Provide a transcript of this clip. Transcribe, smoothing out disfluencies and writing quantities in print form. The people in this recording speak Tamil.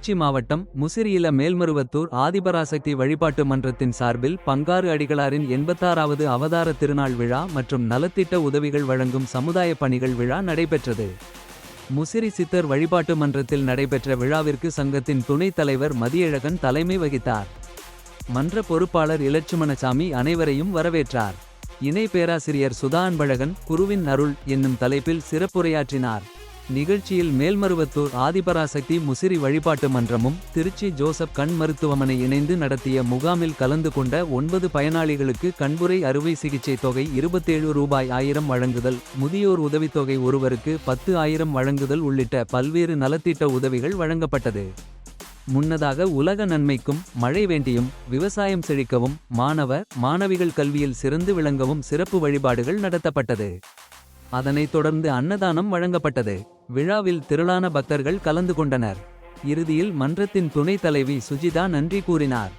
திருச்சி மாவட்டம் முசிறியில மேல்மருவத்தூர் ஆதிபராசக்தி வழிபாட்டு மன்றத்தின் சார்பில் பங்காரு அடிகளாரின் 86வது அவதார திருநாள் விழா மற்றும் நலத்திட்ட உதவிகள் வழங்கும் சமுதாய பணிகள் விழா நடைபெற்றது. முசிறி சித்தர் வழிபாட்டு மன்றத்தில் நடைபெற்ற விழாவிற்கு சங்கத்தின் துணைத் தலைவர் மதியழகன் தலைமை வகித்தார். மன்ற பொறுப்பாளர் இலட்சுமணசாமி அனைவரையும் வரவேற்றார். இணை பேராசிரியர் சுதா அன்பழகன் குருவின் அருள் என்னும் தலைப்பில் சிறப்புரையாற்றினார். நிகழ்ச்சியில் மேல்மருவத்தூர் ஆதிபராசக்தி முசிறி வழிபாட்டு மன்றமும் திருச்சி ஜோசப் கண் மருத்துவமனை இணைந்து நடத்திய முகாமில் கலந்து கொண்ட 9 பயனாளிகளுக்கு கண்புரை அறுவை சிகிச்சை தொகை 27 ரூபாய் 1000 வழங்குதல், முதியோர் உதவித்தொகை ஒருவருக்கு 10,000 வழங்குதல் உள்ளிட்ட பல்வேறு நலத்திட்ட உதவிகள் வழங்கப்பட்டது. முன்னதாக உலக நன்மைக்கும் மழை வேண்டியும் விவசாயம் செழிக்கவும் மாணவிகள் கல்வியில் சிறந்து விளங்கவும் சிறப்பு வழிபாடுகள் நடத்தப்பட்டது. அதனைத் தொடர்ந்து அன்னதானம் வழங்கப்பட்டது. விழாவில் திரளான பக்தர்கள் கலந்து கொண்டனர். இறுதியில் மன்றத்தின் துணைத் தலைவி சுஜிதா நன்றி கூறினார்.